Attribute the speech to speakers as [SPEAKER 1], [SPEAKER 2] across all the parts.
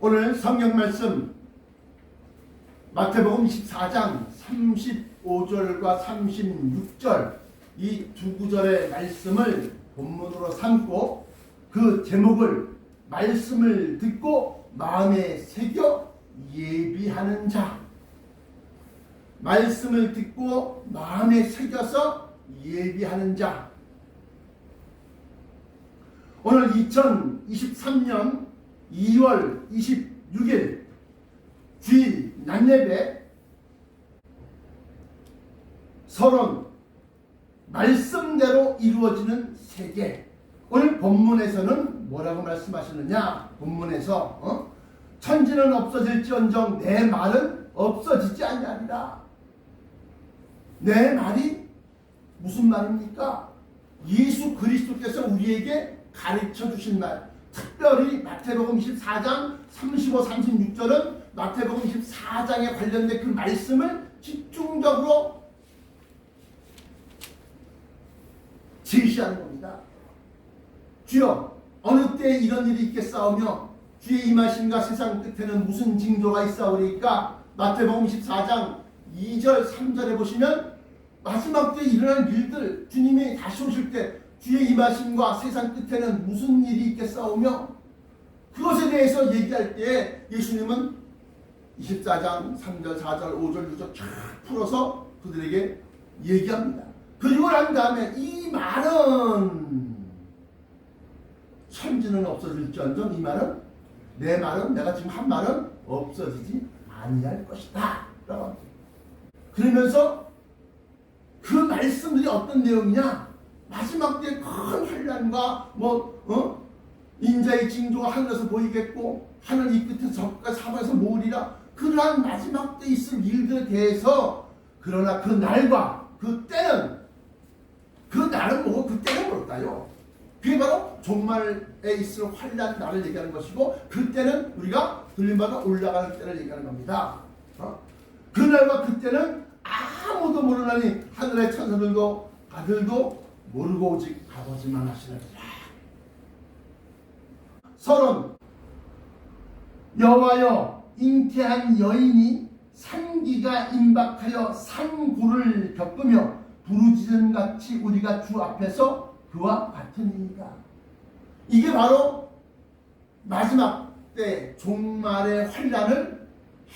[SPEAKER 1] 오늘 성경 말씀 마태복음 24장 35절과 36절 이 두 구절의 말씀을 본문으로 삼고 그 제목을 말씀을 듣고 마음에 새겨 예비하는 자, 말씀을 듣고 마음에 새겨서 예비하는 자. 오늘 2023년 2월 26일 주일 낮예배 서론 말씀대로 이루어지는 세계. 오늘 본문에서는 뭐라고 말씀하시느냐? 본문에서 천지는 없어질지언정 내 말은 없어지지 아니하리라. 내 말이 무슨 말입니까? 예수 그리스도께서 우리에게 가르쳐 주신 말. 특별히 마태복음 24장 35, 36절은 마태복음 24장에 관련된 그 말씀을 집중적으로 제시하는 겁니다. 주여, 어느 때에 이런 일이 있겠사오며 주의 임하심과 세상 끝에는 무슨 징조가 있사오리까? 마태복음 14장 2절 3절에 보시면 마지막 때에 일어날 일들, 주님이 다시 오실 때 주의 임하심과 세상 끝에는 무슨 일이 있겠사오며 그것에 대해서 얘기할 때 예수님은 24장 3절 4절 5절 6절 쫙 풀어서 그들에게 얘기합니다. 그리고 난 다음에 이 말은 천지는 없어질지언정 이 말은 내 말은 내가 지금 한 말은 없어지지 아니할 것이다 라고 합니다. 그러면서 그 말씀들이 어떤 내용이냐? 마지막 때 큰 환난과 인자의 징조가 하늘에서 보이겠고 하늘 이 끝에서 적과 사방에서 모으리라. 그러한 마지막 때 있을 일들에 대해서 그러나 그 날과 그 때는 그 날은 뭐고 그 때는 뭘까요? 그게 바로 종말에 있을 환난 날을 얘기하는 것이고 그 때는 우리가 들림받아 올라가는 때를 얘기하는 겁니다. 그 날과 그 때는 아무도 모르나니 하늘의 천사들도 아들도 모르고 오직 아버지만 하시느니라. 서론. 여호와여, 잉태한 여인이 산기가 임박하여 산고를 겪으며 부르짖은 같이 우리가 주 앞에서 그와 같으니이다. 이게 바로 마지막 때 종말의 환난을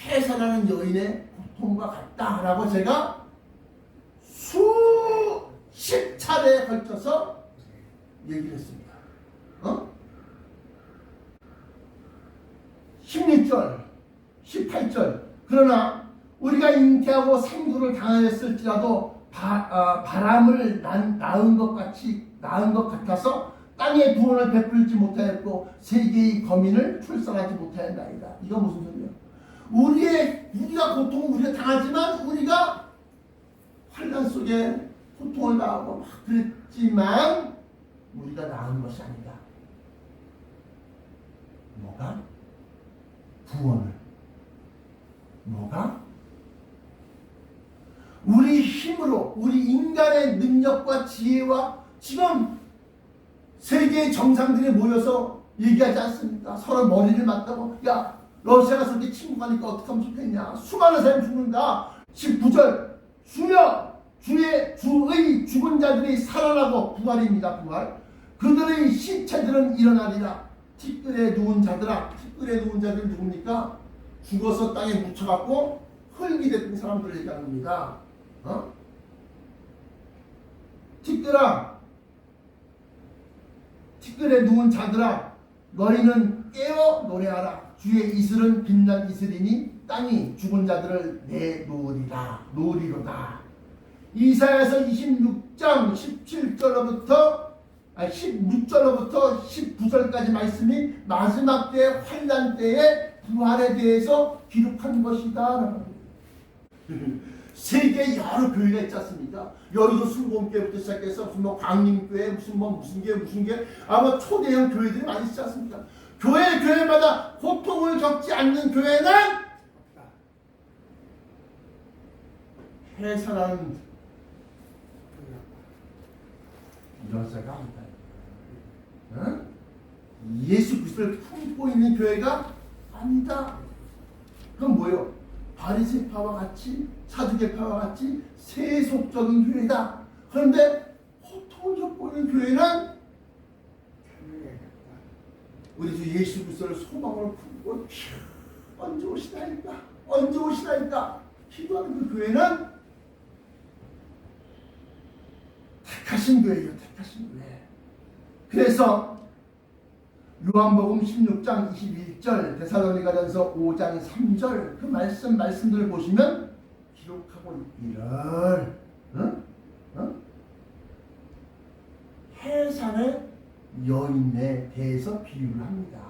[SPEAKER 1] 해산하는 여인의 고통과 같다라고 제가 수십 차례에 걸쳐서 얘기를 했습니다. 16절, 18절. 그러나 우리가 잉태하고 산구를 당하였을지라도 바람을 낳은 것 같아서 땅에 구원을 베풀지 못하였고 세계의 거민을 출산하지 못하였나이다. 이거 무슨 소리야? 우리가 고통을 우리가 당하지만 우리가 환난 속에 고통을 당하고 막 그랬지만 우리가 낳은 것이 아니다. 뭐가? 구원을. 뭐가? 우리 힘으로 우리 인간의 능력과 지혜와 지금 세계의 정상들이 모여서 얘기하지 않습니까? 서로 머리를 맞다고 야 러시아가 저렇게 침공하니까 어떻게 하면 좋겠냐. 수많은 사람이 죽는다. 19절 주의 죽은 자들이 살아나고 부활입니다. 부활. 그들의 시체들은 일어나리라. 티끌에 누운 자들아. 티끌에 누운 자들은 누굽니까? 죽어서 땅에 묻혀갖고 흙이 됐던 사람들을 얘기하는 겁니다. 티끌아, 티끌에 누운 자들아, 너희는 깨어 노래하라. 주의 이슬은 빛난 이슬이니 땅이 죽은 자들을 놓으리로다. 이사야서 26장 16절로부터 19절까지 말씀이 마지막 때 환난 때의 부활에 대해서 기록한 것이다. 세계 여러 교회가 있지 않습니까? 여의도 순복음교회부터 시작해서 무슨 광림교회 무슨 교회 아마 초대형 교회들이 많이 있지 않습니까? 교회마다 고통을 겪지 않는 교회는 해산하는 여자가 없다. 예수 그리스도를 품고 있는 교회가 아니다. 그건 뭐예요? 바리새파와 같이, 사두개파와 같이 세속적인 교회다. 그런데 고통을 겪고 있는 교회는 우리 주 예수 그리스도를 소망으로 품고 언제 오시나이까, 언제 오시나이까 기도하는 그 교회는 택하신 교회예요. 택하신 교회. 그래서 요한복음 16장 21절, 데살로니가전서 5장 3절 그 말씀들을 보시면 기록하고 있기를 해산의 여인에 대해서 비유를 합니다.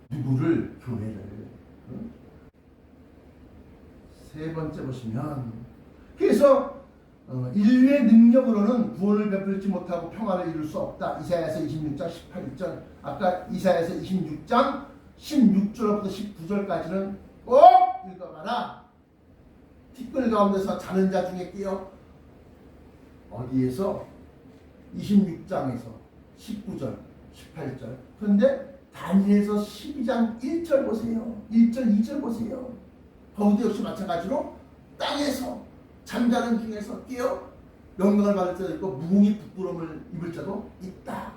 [SPEAKER 1] 누구를? 교회를. 세 번째 보시면, 그래서 인류의 능력으로는 구원을 베풀지 못하고 평화를 이룰 수 없다. 이사야서 26장 18절. 아까 이사야서 26장 16절부터 19절까지는 꼭 읽어봐라. 티끌 가운데서 자는 자 중에 끼어 어디에서? 26장에서 19절, 18절. 그런데 다니엘서 12장 1절 보세요. 1절, 2절 보세요. 거기도 역시 마찬가지로 땅에서 잠자는 중에서 깨어 영광을 받을 자도 있고 무궁히 부끄러움을 입을 자도 있다.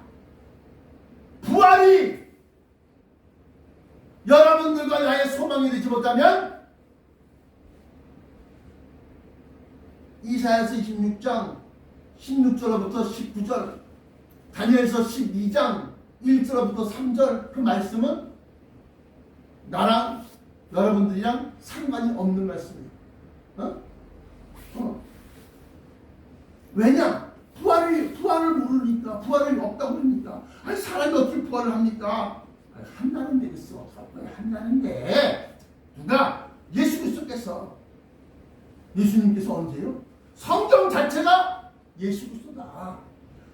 [SPEAKER 1] 부활이 여러분들과 나의 소망이 되지 못하면 이사야서 26장 16절부터 19절, 다니엘서 12장 1절부터 3절 그 말씀은 나랑 여러분들이랑 상관이 없는 말씀이에요. 왜냐? 부활을 모르니까, 부활이 없다고 그러니까. 아니, 사람이 어떻게 부활을 합니까? 한다는 데 있어. 한다는데 누가? 예수 그리스도께서. 예수님께서 언제요? 성경 자체가 예수 그리스도다.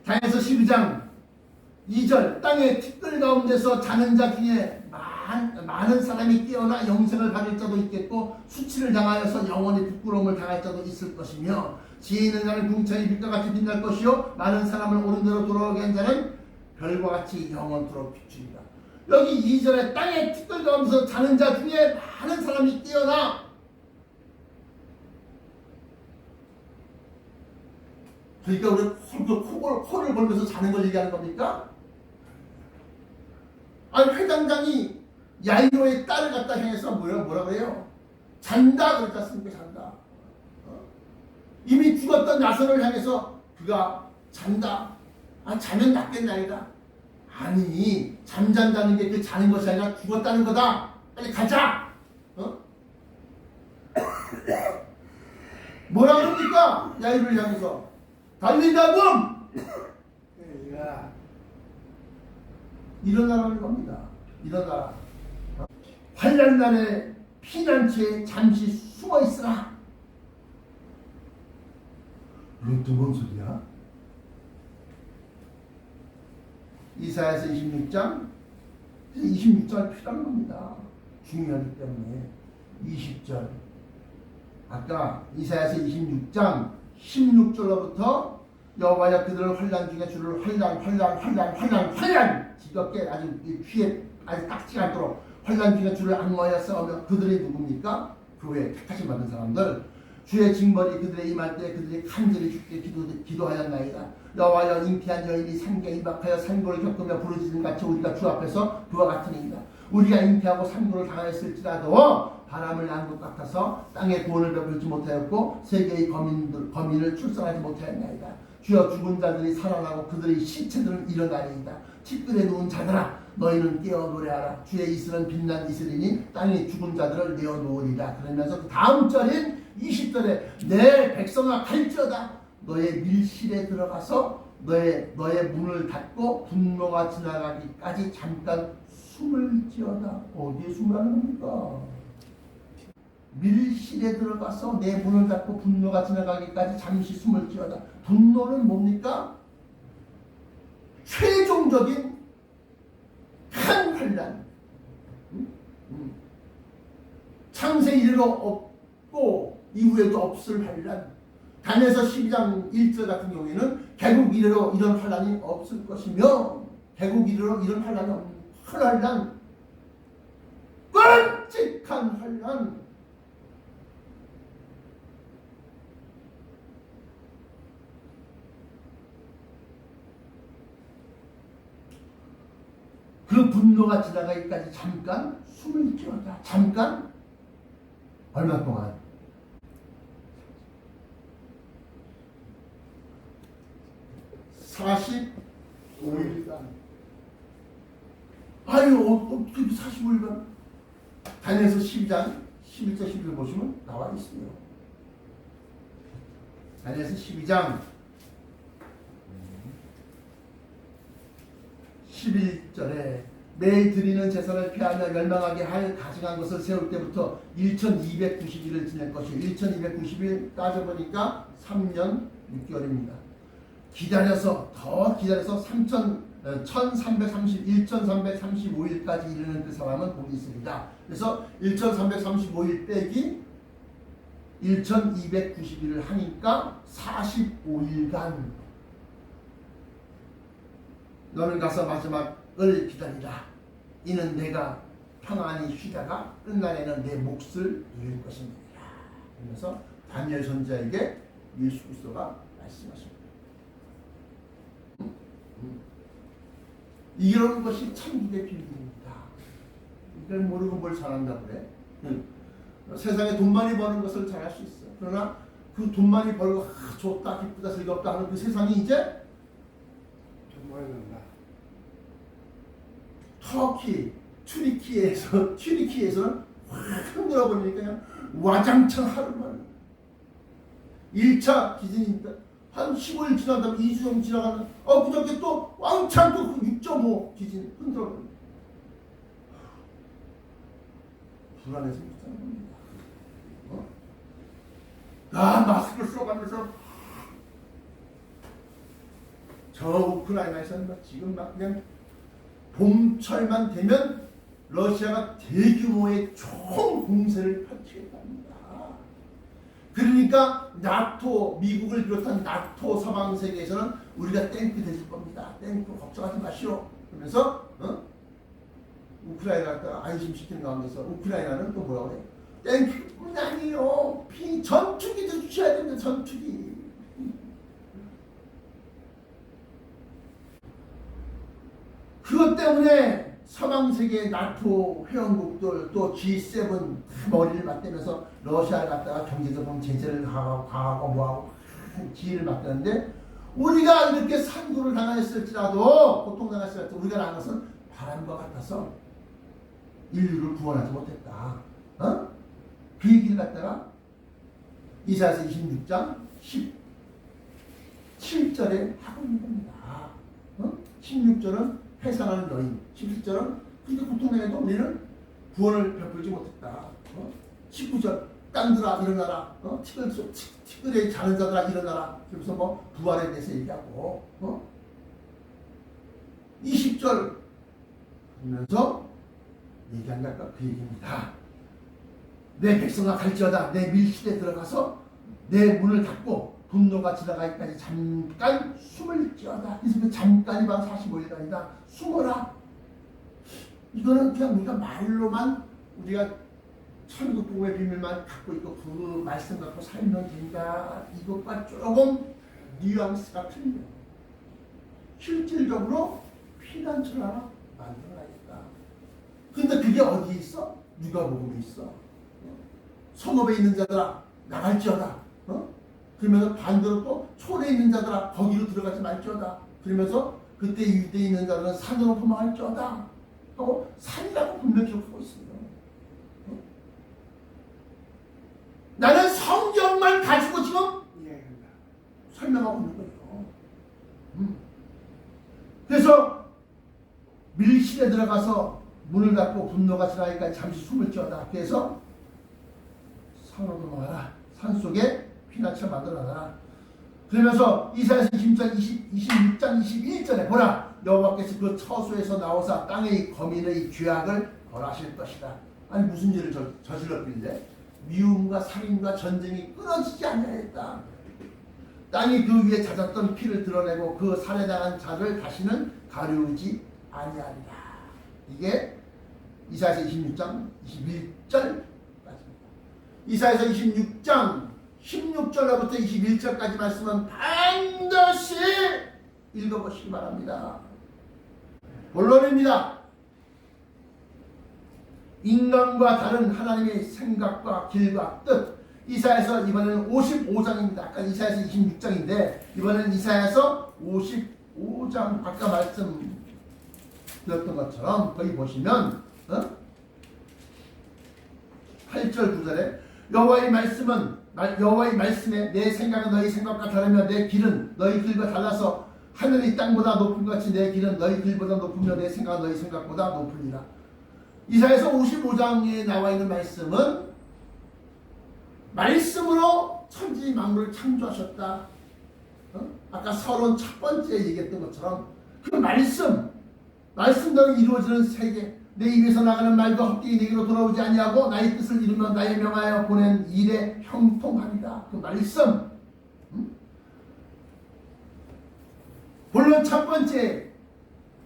[SPEAKER 1] 다니엘서 12장 2절, 땅의 티끌 가운데서 자는 자 중에 많은 사람이 깨어나 영생을 받을 자도 있겠고 수치를 당하여서 영원히 부끄러움을 당할 자도 있을 것이며, 지혜 있는 자는 궁창이 빛과 같이 빛날 것이요 많은 사람을 옳은 대로 돌아오게 한 자는 별과 같이 영원토록 비추리라. 여기 2절에 땅의 티끌 가운데서 자는 자 중에 많은 사람이 깨어나, 그러니까 우리 코를 벌면서 자는 걸 얘기하는 겁니까? 아니, 회장장이 야이로의 딸을 갖다 향해서 뭐라 그래요? 잔다 그랬지 않습니까? 잔다. 이미 죽었던 나선을 향해서 그가 잔다. 자면 낫겠나이다. 아니, 잠잔다는 게 그 자는 것이 아니라 죽었다는 거다. 빨리 가자. 뭐라 그럽니까? 야이로를 향해서 달리다금 일어나라는 겁니다. 일어나라. 환난 날에 피난처에 잠시 숨어 있으라. 이건 또 뭔 소리야? 이사야서 26장 26절 필요한 겁니다. 중요하기 때문에. 20절, 아까 이사야서 26장 16절로부터 여호와여 그들을 환난 중에 주를 환난 지겹게 아주 귀에 아주 딱지 않도록 환난 중에 주를 악마하여 싸우며, 그들이 누굽니까? 교회 택하심 받은 사람들. 주의 징벌이 그들의 임할 때 그들이 간절히 주께 기도하였나이다. 여호와여 잉태한 여인이 산계에 임박하여 산고를 겪으며 부르짖는 같이 우리가 주 앞에서 그와 같으니이다. 우리가 잉태하고 산고를 당하였을지라도 바람을 난 것 같아서 땅에 구원을 베풀지 못하였고 세계의 거민을 출산하지 못하였나이다. 주여 죽은 자들이 살아나고 그들의 시체들은 일어나리이다. 티끌에 누운 자들아 너희는 깨어 노래하라. 주의 이슬은 빛난 이슬이니 땅이 죽은 자들을 내어놓으리라. 그러면서 그 다음 절인 20절에 내 백성아 갈지어다. 너의 밀실에 들어가서 너의 문을 닫고 분노가 지나가기까지 잠깐 숨을 지어다. 어디에 숨을 하는 겁니까? 밀실에 들어가서 내 문을 닫고 분노가 지나가기까지 잠시 숨을 지어다. 분노는 뭡니까? 최종적인 큰 환난. 창세 이래로 없고 이후에도 없을 환난. 다니엘서 12장 1절 같은 경우에는 개국 이래로 이런 환난이 없을 것이며, 개국 이후로 이런 환란이 없는 환란, 끔찍한 환란. 그 분노가 지나가기까지 잠깐 숨을 쉬었다. 잠깐 얼마 동안? 45일간. 아유, 어떻게 45일간? 다니엘서 12장 11절 12절 보시면 나와 있어요. 다니엘서 12장 11절에 매일 드리는 제사를 피하며 멸망하게 할 가증한 것을 세울 때부터 1290일을 지낼 것이요. 1290일 따져보니까 3년 6개월입니다. 기다려서 더 기다려서 1335일까지 이르는 그 사람은 복이 있습니다. 그래서 1335일 빼기 1290일을 하니까 45일간 너는 가서 마지막을 기다리라. 이는 내가 평안히 쉬다가 끝날에는 내 몫을 이룰 것입니다. 그러면서 다니엘 선지자에게 예수 그리스도가 말씀하십니다. 이런 것이 천국의 비밀입니다. 이걸 모르고 뭘 잘한다고 그래? 세상에 돈 많이 버는 것을 잘할 수 있어. 그러나 그 돈 많이 벌고 좋다, 기쁘다, 즐겁다 하는 그 세상이 이제 돈 많이 난다. 터키, 튀르키에서는 확 흔들어 버리니까 그냥 와장창 하루만 1차 기준입니다. 한 15일 지난 다음에 2주 정도 지나가면 그저께 또 왕창 또 6.5 기준 흔들어 버립니다. 불안해서 못하는 겁니다. 마스크를 써가면서 저 우크라이나에서는 지금 막 그냥 봄철만 되면 러시아가 대규모의 총 공세를 펼치겠다 합니다. 그러니까 나토, 미국을 비롯한 나토 서방 세계에서는 우리가 탱크 되실 겁니다. 탱크 걱정하지 마시오. 그러면서 우크라이나 갖다가 안심시키는 가운데서 우크라이나는 또 뭐라고 해요? 탱크뿐 아니요. 전투기도 주셔야 됩니다. 전투기. 그것 때문에 서방세계 나토 회원국들 또 G7 다 머리를 맞대면서 러시아를 갖다가 경제적으로 제재를 강하고 뭐하고 지혜를 맞대는데 우리가 이렇게 산구를 당했을지라도 고통당했을지라도 우리가 나간 것은 바람과 같아서 인류를 구원하지 못했다. 그 얘기를 갖다가 이사야서 26장 17절에 하고 있는 겁니다. 16절은 회상하는 여인, 17절은 그렇게 고통당해도 우리는 구원을 베풀지 못했다. 19절 땅들아 일어나라. 티끌에 자는 자들아 일어나라. 그래서 뭐 부활에 대해서 얘기하고 20절 하면서 얘기한 게 아까 그 얘기입니다. 내 백성아 갈지어다. 내 밀실에 들어가서 내 문을 닫고 분노가 지나가기까지 잠깐 숨을 지어다. 그래서 그 잠깐이 바로 45일간이다. 숨어라. 이거는 그냥 우리가 말로만 우리가 천국 복음의 비밀만 갖고 있고 그 말씀 갖고 살면 된다. 이것과 조금 뉘앙스가 틀려. 실질적으로 피난처를 하나 만들어야겠다. 근데 그게 어디에 있어? 누가복음에 있어. 성읍에 있는 자들아 나갈지어다. 그러면서 반대로 또 촌에 있는 자들아 거기로 들어가지 말지어다. 그러면서 그때 유대에 있는 자들은 산으로 도망할지어다 하고 산이라고 분명히 기록하고 있습니다. 나는 성경만 가지고 지금 설명하고 있는 거예요. 그래서 밀실에 들어가서 문을 닫고 분노가 지나기까지 잠시 숨을 지어다. 그래서 산으로 도망하라. 산속에 피난처를 만들어놔라. 그러면서 이사야서 26장 21절에 보라 여호와께서 그 처소에서 나오사 땅의 거민의 죄악을 벌하실 것이다. 아니 무슨 죄를 저질렀길래? 미움과 살인과 전쟁이 끊어지지 않냐했다. 땅이 그 위에 잦았던 피를 드러내고 그 살해당한 자를 다시는 가려우지 아니하리라. 이게 이사야서 26장 21절 이사야서 26장 16절로부터 21절까지 말씀은 반드시 읽어보시기 바랍니다. 본론입니다. 인간과 다른 하나님의 생각과 길과 뜻. 이사야서 이번에는 55장입니다. 아까 이사야서 26장인데 이번에는 이사야서 55장 아까 말씀드렸던 것처럼 거기 보시면 8절 9절에 여호와의 말씀에 내 생각은 너희 생각과 다르며 내 길은 너희 길과 달라서 하늘이 땅보다 높은 것 같이 내 길은 너희 길보다 높으며 내 생각은 너희 생각보다 높으리라. 이사야서 55장에 나와 있는 말씀은 말씀으로 천지 만물을 창조하셨다. 아까 서론 첫 번째 얘기했던 것처럼 그 말씀대로 이루어지는 세계, 내 입에서 나가는 말도 헛되이 내게로 돌아오지 아니하고 나의 뜻을 이루며 나의 명하여 보낸 일에 형통하리라. 그 말씀. 본론 첫 번째,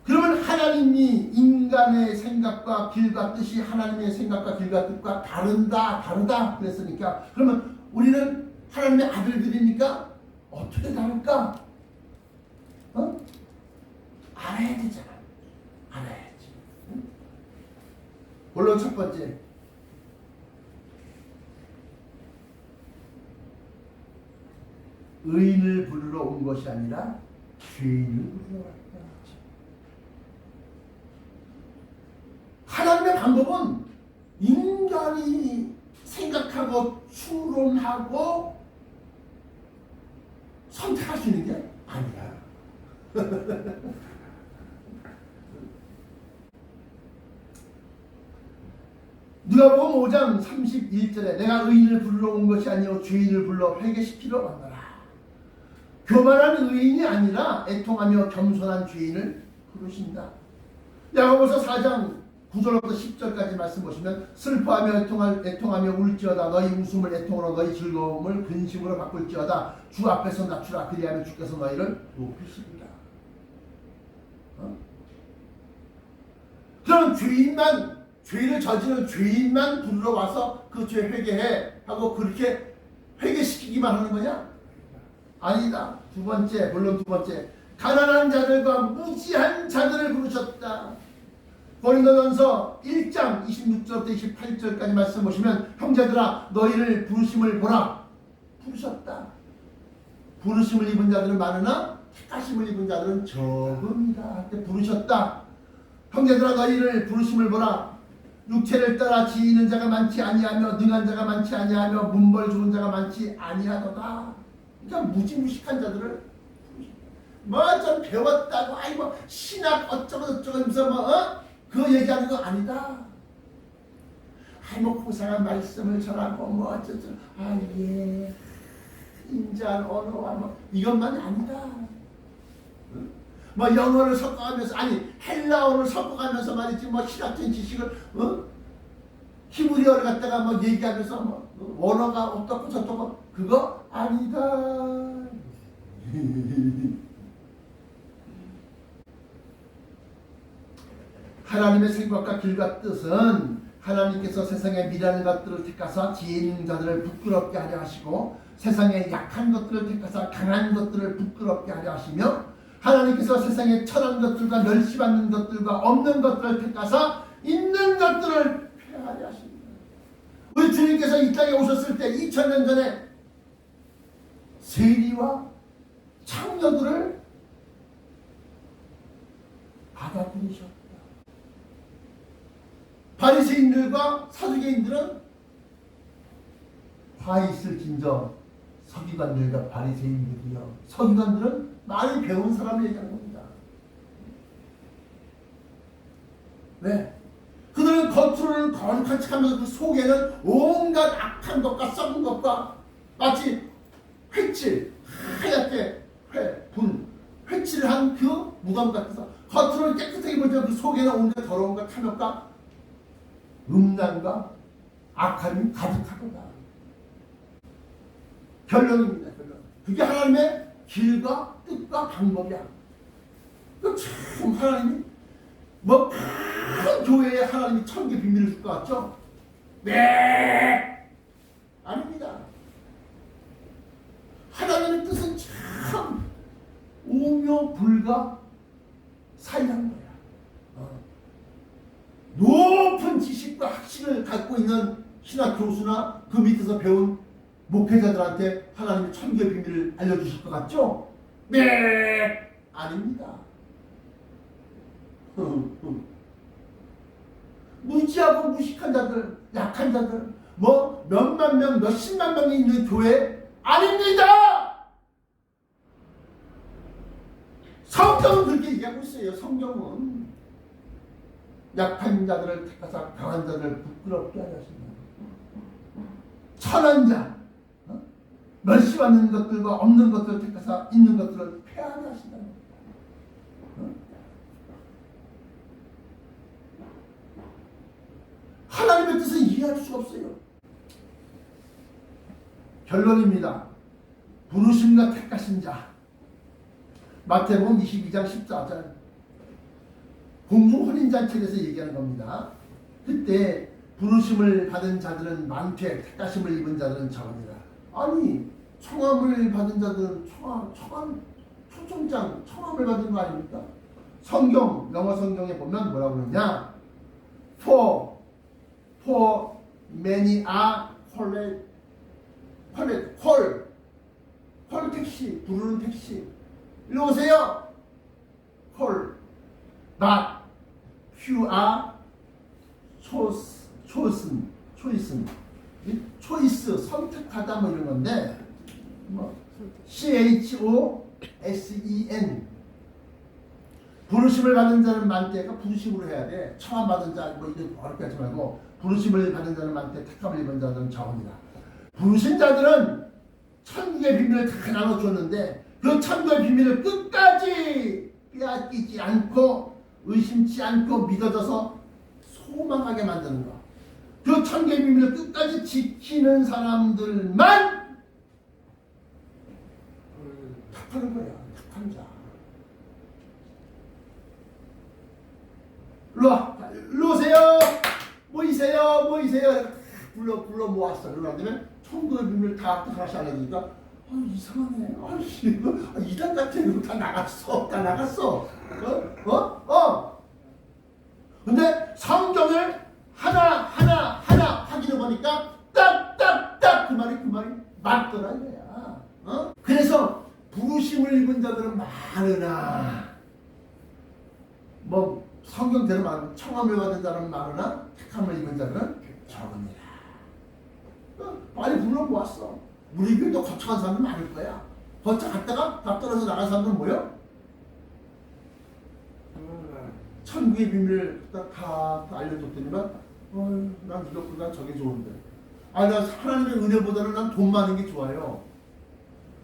[SPEAKER 1] 그러면 하나님이 인간의 생각과 길과 뜻이 하나님의 생각과 길과 뜻과 다르다 그랬으니까 그러면 우리는 하나님의 아들들이니까 어떻게 다를까? 알아야 되잖아. 알아야지. 본론 첫 번째, 의인을 부르러 온 것이 아니라 죄인을 부르러 왔다. 하나님의 방법은 인간이 생각하고 추론하고 선택할 수 있는 게 아니야. 누가복음 5장 31절에 내가 의인을 부르러 온 것이 아니요 죄인을 불러 회개시키러 왔노라. 교만한 의인이 아니라 애통하며 겸손한 죄인을 부르신다. 야고보서 4장 9절부터 10절까지 말씀 보시면 슬퍼하며 애통하며 울지어다. 너희 웃음을 애통으로 너희 즐거움을 근심으로 바꿀지어다. 주 앞에서 낮추라. 그리하면 주께서 너희를 높이시리라. 그럼 죄를 저지른 죄인만 부르러 와서 그 죄 회개해 하고 그렇게 회개시키기만 하는 거냐? 아니다. 두 번째, 물론 두 번째, 가난한 자들과 무지한 자들을 부르셨다. 고린도전서 1장 26절부터 28절까지 말씀 보시면 형제들아 너희를 부르심을 보라. 부르셨다. 부르심을 입은 자들은 많으나 택하심을 입은 자들은 적음이다. 그때 부르셨다. 형제들아 너희를 부르심을 보라. 육체를 따라 지혜있는 자가 많지 아니하며 능한 자가 많지 아니하며 문벌 좋은 자가 많지 아니하도다. 그러니까 무지무식한 자들을 뭐 좀 배웠다고 아이고 신학 어쩌고 저쩌고 하면서 그 얘기하는 거 아니다. 뭐 고상한 말씀을 전하고 뭐 어쩌고 예 인자한 언어와 뭐 이것만이 아니다. 뭐 영어를 섞어가면서 헬라어를 섞어가면서 말이지 뭐 신학적인 지식을 히브리어를 갖다가 뭐 얘기하면서 뭐 원어가 어떻고 저떻고 그거 아니다. 하나님의 생각과 길과 뜻은 하나님께서 세상의 미련한 것들을 택하사 지혜 있는 자들을 부끄럽게 하려 하시고 세상의 약한 것들을 택하사 강한 것들을 부끄럽게 하려 하시며 하나님께서 세상의 천한 것들과 멸시받는 것들과 없는 것들을 택하사 있는 것들을 폐하려 하십니다. 우리 주님께서 이 땅에 오셨을 때 2000년 전에 세리와 창녀들을 받아들이셨다. 바리새인들과 사두개인들은 화 있을진저 서기관들과 바리새인들이요. 서기관들은 많이 배운 사람을 얘기하는 겁니다. 왜? 그들은 겉으로는 거룩한 척하면서 그 속에는 온갖 악한 것과 썩은 것과 마치 회칠, 하얗게 회칠을 한 그 무덤 같아서 겉으로는 깨끗하게 보이지만 그 속에는 온갖 더러운 것, 탐욕과 음란과 악함이 가득하구나. 결론입니다. 결론. 그게 하나님의 길과 뜻과 방법이야. 참 하나님이 뭐 큰 교회에 하나님이 천개 비밀을 줄 것 같죠? 네! 아닙니다. 하나님의 뜻은 참 오묘불가 사이한 거야. 높은 지식과 학식을 갖고 있는 신학 교수나 그 밑에서 배운 목회자들한테 하나님의 천개 비밀을 알려주실 것 같죠? 네! 아닙니다. 무지하고 무식한 자들, 약한 자들, 뭐 몇만 명, 몇십만 명이 있는 교회 아닙니다. 성경은 그렇게 얘기하고 있어요. 성경은 약한 자들을 택하사 강한 자들을 부끄럽게 하셨습니다. 천한 자, 멸시 받는 것들과 없는 것들을 택하사 있는 것들을 폐하게 하신다. 하나님의 뜻은 이해할 수가 없어요. 결론입니다. 부르심과 택하신 자. 마태복음 22장 14절. 공중 혼인잔치에서 얘기하는 겁니다. 그때 부르심을 받은 자들은 많되 택하심을 입은 자들은 적으니라. 아니 청함을 받은 자들은 초청장 청함을 받은 거 아닙니까? 성경 영어 성경에 보면 뭐라고 그러냐? For many are call 택시 부르는 택시 일로 오세요. call but few are chosen choice 선택하다 뭐 이런 건데 뭐 CHOSEN 부르심을 받은 자는 많대가 부르심으로 해야 돼. 청함 받은 자 뭐 이거 어렵게 하지 말고 부르심을 받은 자는 많대 택함을 입은 자들은 적으니라. 부르신 자들은 천국의 비밀을 다 나눠줬는데 그 천국의 비밀을 끝까지 빼앗기지 않고 의심치 않고 믿어져서 소망하게 만드는 것. 그 천국의 비밀을 끝까지 지키는 사람들만 택하는 거야. 택한 자. 일로 오세요. 모이세요. 불러 모았어. 그러면 천국의 비밀을 다 하나씩 알려주니까 이상하네. 이단 같은 거 다 나갔어. 근데 성경을 하나 확인해 보니까 딱 그 말이 맞더라 이거야. 그래서 부르심을 입은 자들은 많으나 뭐 성경대로 말하면 청함을 받은 자는 많으나 택함을 입은 자들은 적으니라. 많이 불러 모았어. 우리 교회도 거쳐간 사람들 많을 거야. 거쳐갔다가 다 떨어져 나간 사람들은 뭐야? 천국의 비밀을 다 알려줬더니만 난 이것보다 저게 좋은데. 난 하나님의 은혜보다는 난 돈 많은 게 좋아요.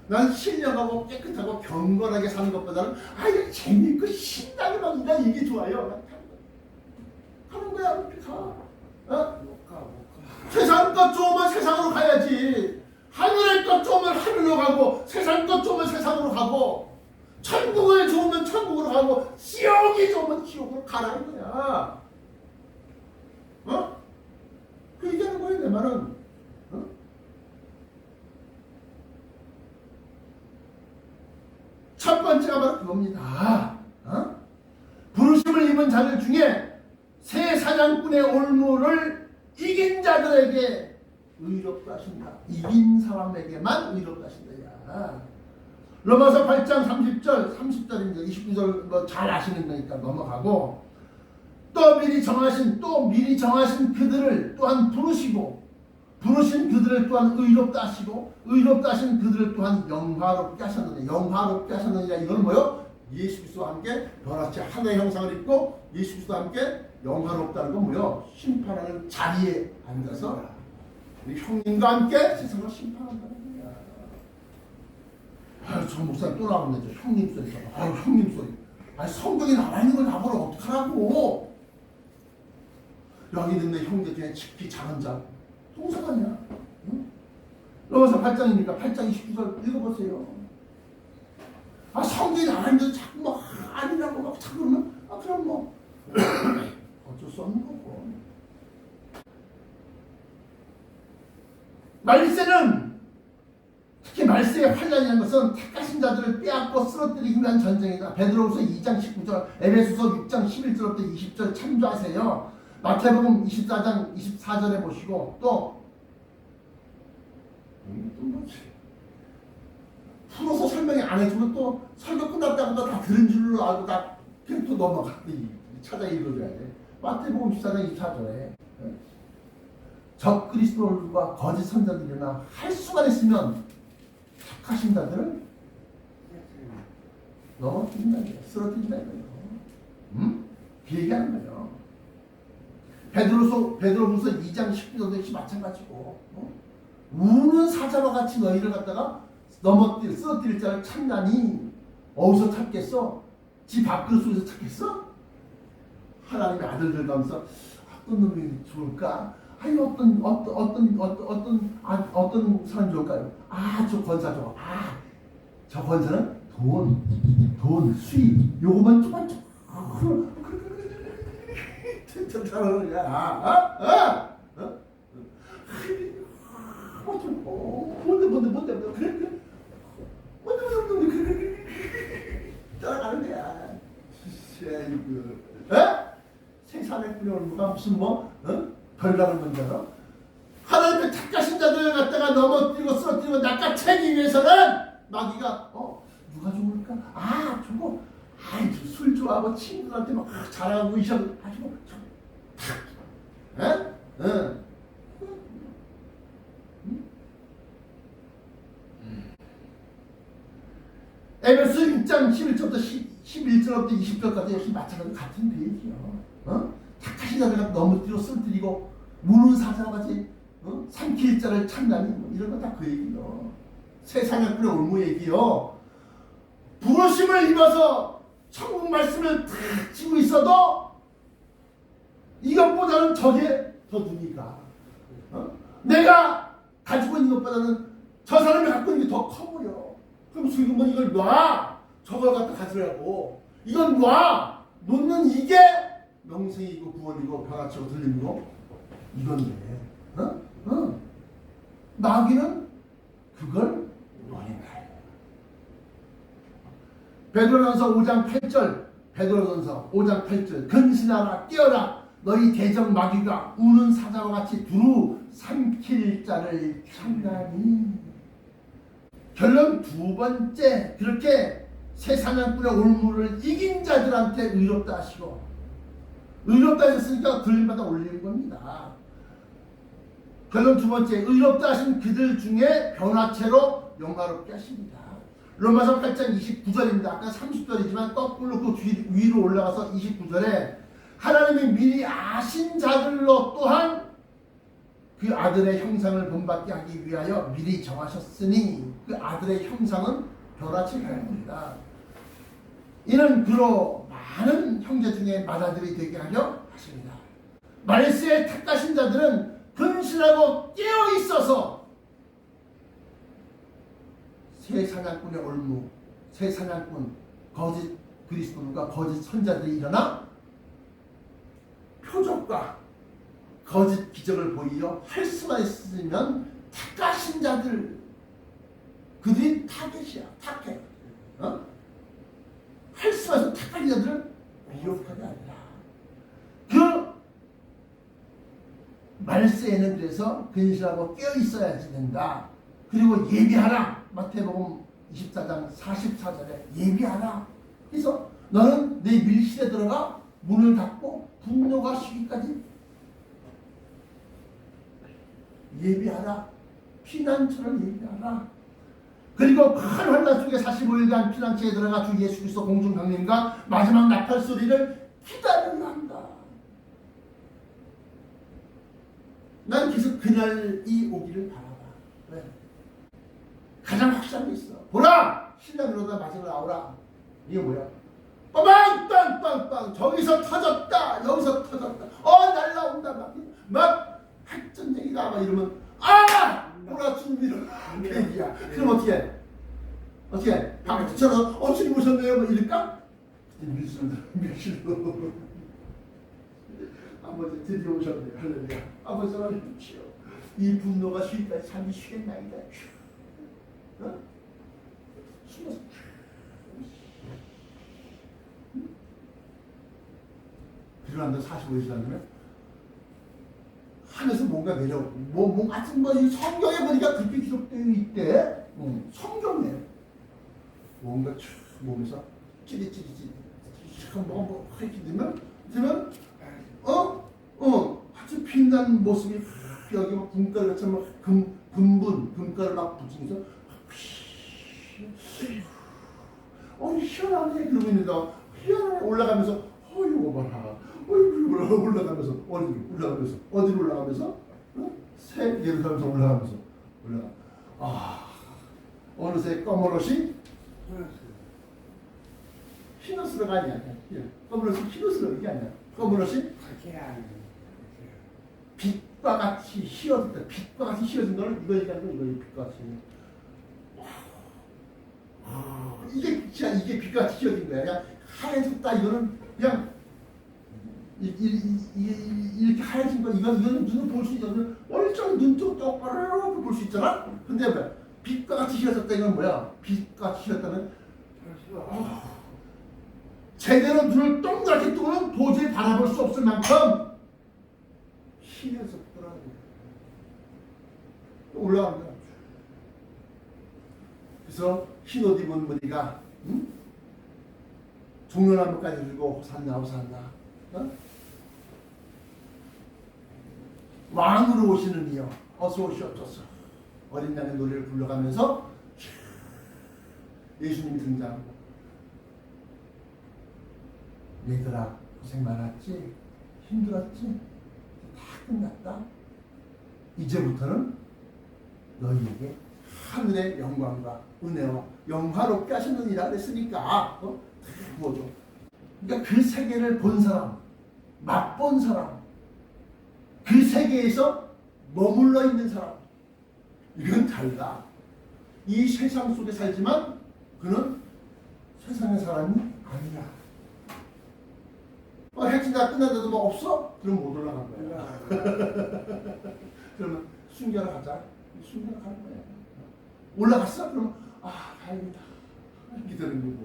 [SPEAKER 1] 난 신령하고 깨끗하고 경건하게 사는 것보다는 이거 재밌고 신나게 막 이게 좋아요. 하는 거야. 이렇게 가. 세상 것 좋으면 세상으로 가야지. 하늘의 것 좋으면 하늘로 가고 세상 것 좋으면 세상으로 가고 천국을 좋으면 천국으로 가고 지옥이 좋으면 지옥으로 가라 이거야. 그 얘기하는 거야 내 말은. 첫 번째가 바로 그겁니다. 부르심을 입은 자들 중에 새 사냥꾼의 올무를 이긴 자들에게 의롭다 하신다. 이긴 사람에게만 의롭다 하신다. 로마서 8장 30절입니다. 29절 뭐 잘 아시는 거니까 넘어가고 또 미리 정하신 그들을 또한 부르신 그들을 또한 의롭다 하시고 의롭다 하신 그들을 또한 영화롭게 하셨느냐. 영화롭게 하셨느냐 이건 뭐요? 예수 그리스도와 함께 변화체 하나의 형상을 입고 예수 그리스도와 함께 영화롭다는 건 뭐요? 심판하는 자리에 앉아서 우리 형님과 함께 세상을 심판한다는 거야. 저 목사님 또 나오네. 저 형님 소리. 형님 소리. 성경에 나와 있는 걸 나보러 어떡하라고. 여기 있는 내 형제 중에 깊이 작은 자 동사관이야. 로마서 8장이니까 8장 29절 읽어보세요. 성경이 나와 있는데 자꾸 막 아니라고 막 차 그러면 그럼 뭐 어쩔 수 없는 거고. 말세는 특히 말세의 환란이라는 것은 택하신 자들을 빼앗고 쓰러뜨리기 위한 전쟁이다. 베드로후서 2장 19절, 에베소서 6장 11절부터 20절 참조하세요. 마태복음 24장 24절에 보시고 또 뭐지? 풀어서 설명이 안 해주면 또 설교 끝났다고 다 들은 줄로 알고 다 그냥 또 넘어갔더니 찾아 읽어줘야 돼. 마태복음 14장 24절에 적 그리스도들과 거짓 선자들이나 할 수만 있으면 착하신 자들을 넘어뜨린다는 거예요. 쓰러뜨린다는 거예요. 비얘기하는 거예요. 베드로후서 2장 19절도 역시 마찬가지고 우는 사자와 같이 너희를 갖다가 쓰러뜨릴 자를 찾나니 어디서 찾겠어? 집 밥그릇 속에서 찾겠어? 하나님의 아들들 가면서 어떤 놈이 좋을까? 아니 어떤 사람이 좋을까요? 저 권사 좋아. 저 권사는 돈, 수입 요거만 조금 잘하는 거야. 뭔데 그래 따라가는 거야. 세상에 뿌려오는 누가 무슨 별다른 문제로 하나님의 택하신 자들을 갖다가 넘어뜨리고 쓰러뜨리고 낚아채기 위해서는 마귀가 누가 좋을까? 저거 술 좋아하고 친구들한테 막 잘하고 이셔가지고 에베소 6장 11절부터 11절부터 20절까지 역시 마찬가지로 같은 얘기예요. 착하신 자들을 넘어뜨리고 쓰러뜨리고 무는 사자와 같이 삼킬 자를 찾나니 이런 거 다 그 얘기요. 세상에 뿌려 올무 얘기요. 부르심을 입어서 천국 말씀을 탁 쥐고 있어도 이것보다는 저게 더 눈이 가. 내가 가지고 있는 것보다는 저 사람이 갖고 있는 게 더 커 보여. 그럼 지금은 이걸 놔. 저걸 갖다 가지라고. 이건 놔. 놓는 이게 명생이고 구원이고 변화치고 들림이고 이건데. 마귀는 그걸 노린다. 베드로전서 5장 8절. 베드로전서 5장 8절. 근신하라 깨어라. 너희 대적 마귀가 우는 사자와 같이 두루 삼킬 자를 찾나니. 결론 두 번째, 그렇게 세상을 뿌려 올무를 이긴 자들한테 의롭다 하시고, 의롭다 하셨으니까 들림받아 올리는 겁니다. 결론 두 번째, 의롭다 하신 그들 중에 변화체로 영광롭게 하십니다. 로마서 8장 29절입니다. 아까 30절이지만 거꾸로 그 위로 올라가서 29절에 하나님이 미리 아신 자들로 또한 그 아들의 형상을 본받게 하기 위하여 미리 정하셨으니 그 아들의 형상은 변화체가 됩니다. 이는 그로 많은 형제 중에 맏아들이 되게 하려 하십니다. 말세에 택하신 자들은 근신하고 깨어 있어서 새 사냥꾼의 올무, 새 사냥꾼, 거짓 그리스도인과 거짓 선자들이 일어나 표적과 거짓 기적을 보이려 할 수만 있으면 택하신 자들, 그들이 타겟이야. 타겟. 할 수만 있으면 택하신 자들은 미혹하게 아니라 그 말세에는 그래서 근신하고 깨어 있어야지 된다. 그리고 예비하라. 마태복음 24장 44절에 예비하라. 그래서 너는 내 밀실에 들어가 문을 닫고 분노가 쉬기까지 예비하라. 피난처를 예비하라. 그리고 큰 환난 속에 45일간 피난처에 들어가 주 예수 그리스도 공중 강림과 마지막 나팔 소리를 기다려야 한다. 난 계속 그날이 오기를 바라봐. 왜? 가장 확실한 게 있어. 보라! 신랑 그러다 마지막으로 나오라. 이게 뭐야? 빵빵빵빵 저기서 터졌다. 여기서 터졌다. 날라온다. 막 핵전쟁이다. 막 이러면 보라 주님이라 얘기야. 그럼 어떻게 해? 박수처럼 주님 오셨네요. 뭐 이럴까? 밀실로 아버지 드디어 오셨네요. 할렐루야. 아버지 사랑해주시오. 이 분노가 쉬기까지 잠이 쉬겠나이다. 어? 숨어서 일어난다 45일 지나면 하늘에서 뭔가 내려 뭔가 하여튼 이 성경에 보니까 그렇게 기록되어 있대. 성경에 뭔가 쭉 몸에서 찌릿찌릿 뭐가 이렇게 되면 아주 빛난 모습이 여기 막 금가루 같이 금가루 막 붙이면서 희한하네 그러고 있는데 희한하네 올라가면서 이거 봐라 올라가면서 어디로 올라가면서 새 예루살렘에서 올라가 어느새 검은 옷이 흰 옷으로 가냐 검은 옷이 흰 옷으로 가는 게 아니야. 검은 옷이 빛과 같이 휘어진다. 빛과 같이 휘어진 거는 이거 얘기하는 거 이거 빛과 같이. 이게 빛과 같이 휘어진 거야. 그냥 하얘졌다 이거는 그냥 이렇게 하얘진 거 이거는 눈으로 볼 수 있잖아. 멀쩡 눈쪽 똑바로 볼 수 있잖아. 근데 뭐야? 빛과 같이 휘어졌다 이건 뭐야? 빛과 같이 휘었다는 제대로 눈을 동그랗게 뜨고는 도저히 바라볼 수 없을 만큼 휘어졌더라고. 올라간 거야. 그래서 흰 옷 입은 무리가 종려나무까지 들고 호산나 왕으로 오시는 이여 어서 오시옵소서. 어린 양의 노래를 불러가면서 예수님이 등장하고 얘들아 고생 많았지? 힘들었지? 다 끝났다. 이제부터는 너희에게 하늘의 영광과 은혜와 영화롭게 하셨느니라 그랬으니까 뭐죠? 그러니까 그 세계를 본 사람, 맛본 사람, 그 세계에서 머물러 있는 사람, 이건 달라. 이 세상 속에 살지만 그는 세상의 사람이 아니야. 해치 다 끝났는데도 뭐 없어? 그럼 못 올라간 거야. 그러면 순교하러 가자. 순교하러 가는 거야. 올라갔어? 그러면 다행이다. 기다리는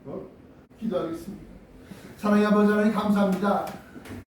[SPEAKER 1] 거고. 기도하겠습니다. 사랑의 아버지 하나님 감사합니다.